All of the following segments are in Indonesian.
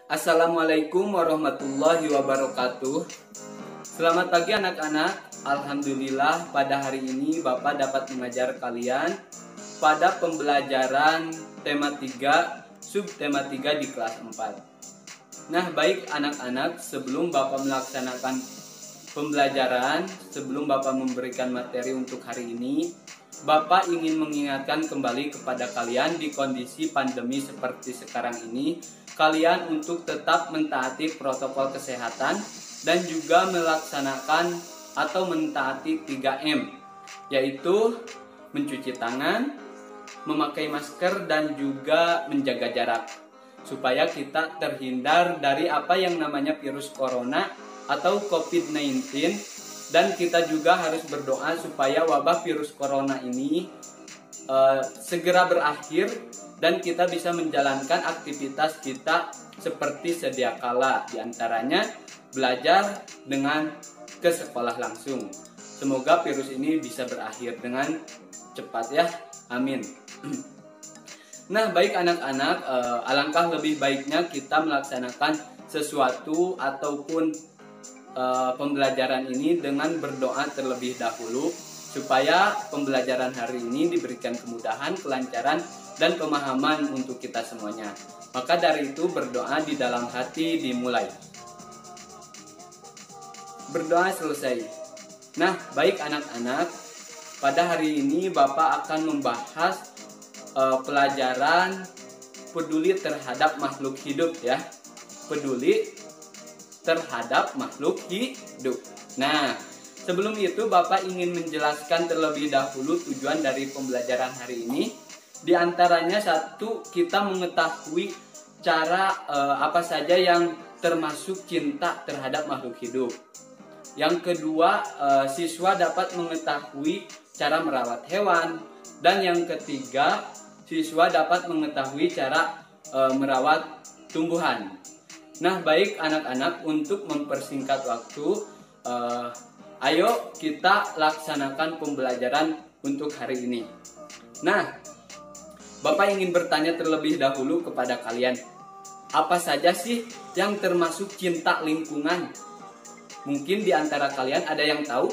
Assalamualaikum warahmatullahi wabarakatuh. Selamat pagi anak-anak. Alhamdulillah pada hari ini Bapak dapat mengajar kalian pada pembelajaran tema 3, subtema 3 di kelas 4. Nah, baik anak-anak, sebelum Bapak melaksanakan pembelajaran, sebelum Bapak memberikan materi untuk hari ini, Bapak ingin mengingatkan kembali kepada kalian di kondisi pandemi seperti sekarang ini, kalian untuk tetap mentaati protokol kesehatan dan juga melaksanakan atau mentaati 3M, yaitu mencuci tangan, memakai masker, dan juga menjaga jarak, supaya kita terhindar dari apa yang namanya virus corona atau COVID-19. Dan kita juga harus berdoa supaya wabah virus corona ini segera berakhir dan kita bisa menjalankan aktivitas kita seperti sedia kala, diantaranya belajar dengan ke sekolah langsung. Semoga virus ini bisa berakhir dengan cepat ya, amin. Nah, baik anak-anak, alangkah lebih baiknya kita melaksanakan sesuatu ataupun pembelajaran ini dengan berdoa terlebih dahulu, supaya pembelajaran hari ini diberikan kemudahan, kelancaran, dan pemahaman untuk kita semuanya. Maka dari itu berdoa di dalam hati dimulai. Berdoa selesai. Nah, baik anak-anak, pada hari ini Bapak akan membahas pelajaran peduli terhadap makhluk hidup ya. Peduli terhadap makhluk hidup. Nah, sebelum itu Bapak ingin menjelaskan terlebih dahulu tujuan dari pembelajaran hari ini. Di antaranya satu, kita mengetahui cara apa saja yang termasuk cinta terhadap makhluk hidup. Yang kedua, siswa dapat mengetahui cara merawat hewan. Dan yang ketiga, siswa dapat mengetahui cara merawat tumbuhan. Nah, baik anak-anak, untuk mempersingkat waktu, ayo kita laksanakan pembelajaran untuk hari ini. Nah, Bapak ingin bertanya terlebih dahulu kepada kalian, apa saja sih yang termasuk cinta lingkungan? Mungkin di antara kalian ada yang tahu?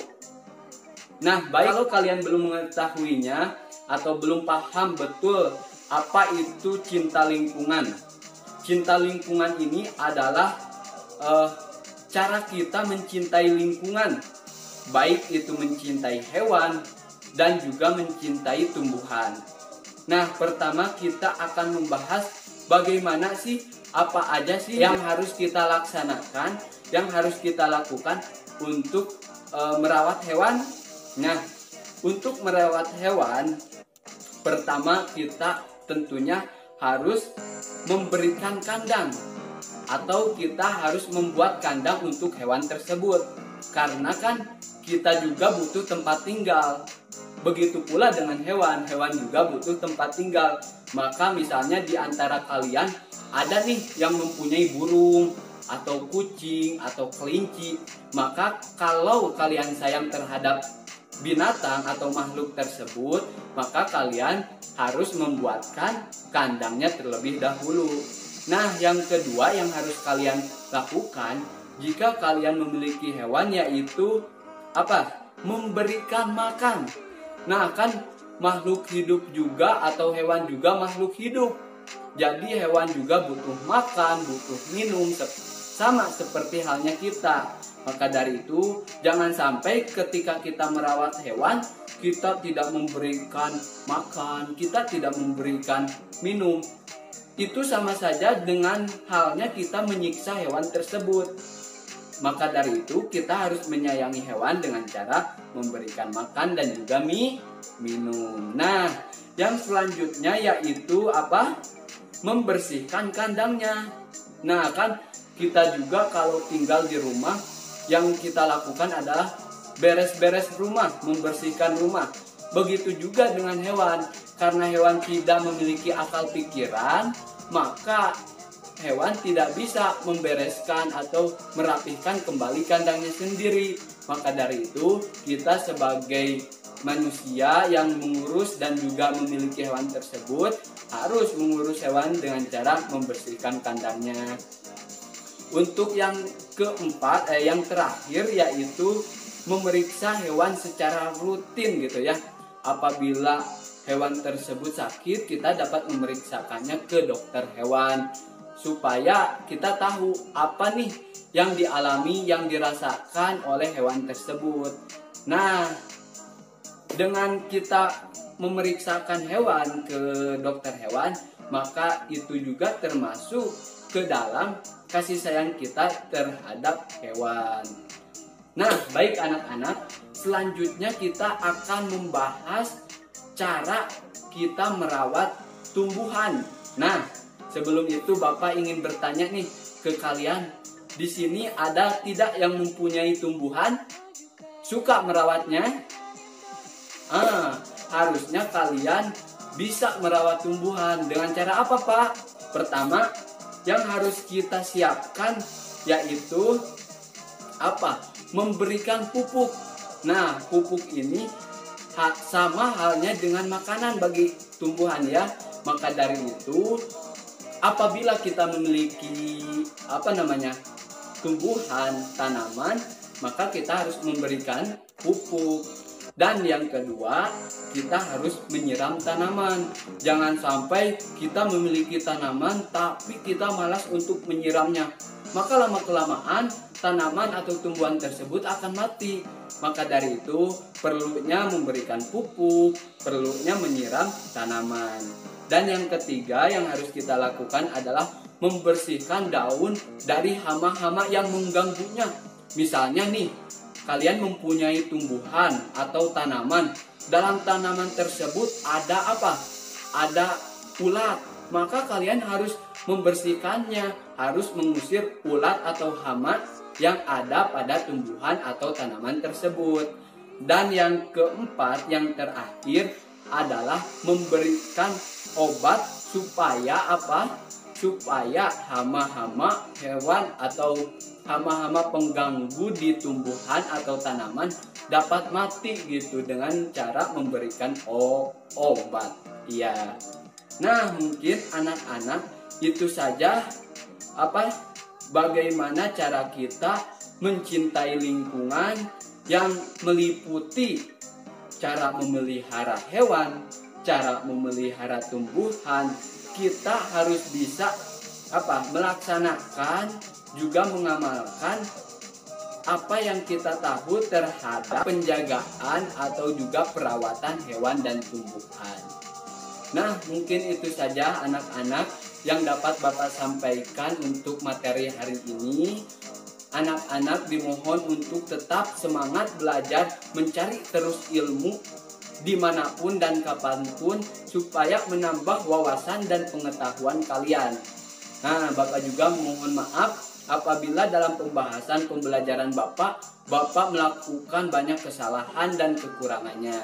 Nah, baik, kalau kalian belum mengetahuinya atau belum paham betul apa itu cinta lingkungan, cinta lingkungan ini adalah cara kita mencintai lingkungan, baik itu mencintai hewan dan juga mencintai tumbuhan. Nah, pertama kita akan membahas bagaimana sih, apa aja sih yang harus kita laksanakan, yang harus kita lakukan untuk merawat hewan. Nah, untuk merawat hewan, pertama kita tentunya harus memberikan kandang, atau kita harus membuat kandang untuk hewan tersebut, karena kan kita juga butuh tempat tinggal. Begitu pula dengan hewan, hewan juga butuh tempat tinggal. Maka misalnya di antara kalian ada nih yang mempunyai burung atau kucing atau kelinci, maka kalau kalian sayang terhadap binatang atau makhluk tersebut, maka kalian harus membuatkan kandangnya terlebih dahulu. Nah, yang kedua yang harus kalian lakukan jika kalian memiliki hewan, yaitu apa? Memberikan makan. Nah, kan makhluk hidup juga atau hewan juga makhluk hidup. Jadi hewan juga butuh makan, butuh minum, sama seperti halnya kita. Maka dari itu, jangan sampai ketika kita merawat hewan, kita tidak memberikan makan, kita tidak memberikan minum. Itu sama saja dengan halnya kita menyiksa hewan tersebut. Maka dari itu, kita harus menyayangi hewan dengan cara memberikan makan dan juga minum. Nah, yang selanjutnya yaitu apa? Membersihkan kandangnya. Nah, kan kita juga kalau tinggal di rumah, yang kita lakukan adalah beres-beres rumah, membersihkan rumah. Begitu juga dengan hewan. Karena hewan tidak memiliki akal pikiran, maka hewan tidak bisa membereskan atau merapihkan kembali kandangnya sendiri. Maka dari itu, kita sebagai manusia yang mengurus dan juga memiliki hewan tersebut harus mengurus hewan dengan cara membersihkan kandangnya. Untuk yang keempat, yang terakhir yaitu memeriksa hewan secara rutin gitu ya. Apabila hewan tersebut sakit, kita dapat memeriksakannya ke dokter hewan supaya kita tahu apa nih yang dialami, yang dirasakan oleh hewan tersebut. Nah, dengan kita memeriksakan hewan ke dokter hewan, maka itu juga termasuk ke dalam kasih sayang kita terhadap hewan. Nah, baik anak-anak, selanjutnya kita akan membahas cara kita merawat tumbuhan. Nah, sebelum itu Bapak ingin bertanya nih ke kalian, di sini ada tidak yang mempunyai tumbuhan? Suka merawatnya? Harusnya kalian bisa merawat tumbuhan dengan cara apa, Pak? Pertama, yang harus kita siapkan yaitu apa? Memberikan pupuk. Nah, pupuk ini sama halnya dengan makanan bagi tumbuhan ya. Maka dari itu, apabila kita memiliki tumbuhan, tanaman, maka kita harus memberikan pupuk. Dan yang kedua, kita harus menyiram tanaman. Jangan sampai kita memiliki tanaman tapi kita malas untuk menyiramnya. Maka lama-kelamaan tanaman atau tumbuhan tersebut akan mati. Maka dari itu perlunya memberikan pupuk, perlunya menyiram tanaman. Dan yang ketiga yang harus kita lakukan adalah membersihkan daun dari hama-hama yang mengganggunya. Misalnya nih, kalian mempunyai tumbuhan atau tanaman. Dalam tanaman tersebut ada apa? Ada ulat. Maka kalian harus membersihkannya, harus mengusir ulat atau hama yang ada pada tumbuhan atau tanaman tersebut. Dan yang keempat, yang terakhir adalah memberikan obat supaya apa? Supaya hama-hama hewan atau hama-hama pengganggu di tumbuhan atau tanaman dapat mati gitu dengan cara memberikan obat. Iya. Nah, mungkin anak-anak itu saja bagaimana cara kita mencintai lingkungan yang meliputi cara memelihara hewan, cara memelihara tumbuhan. Kita harus bisa melaksanakan juga mengamalkan apa yang kita tahu terhadap penjagaan atau juga perawatan hewan dan tumbuhan. Nah, mungkin itu saja anak-anak yang dapat Bapak sampaikan untuk materi hari ini. Anak-anak dimohon untuk tetap semangat belajar, mencari terus ilmu dimanapun dan kapanpun supaya menambah wawasan dan pengetahuan kalian. Nah, Bapak juga mohon maaf apabila dalam pembahasan pembelajaran Bapak melakukan banyak kesalahan dan kekurangannya.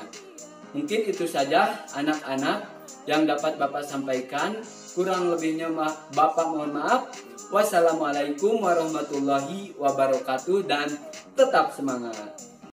Mungkin itu saja anak-anak yang dapat Bapak sampaikan. Kurang lebihnya Bapak mohon maaf. Wassalamualaikum warahmatullahi wabarakatuh dan tetap semangat.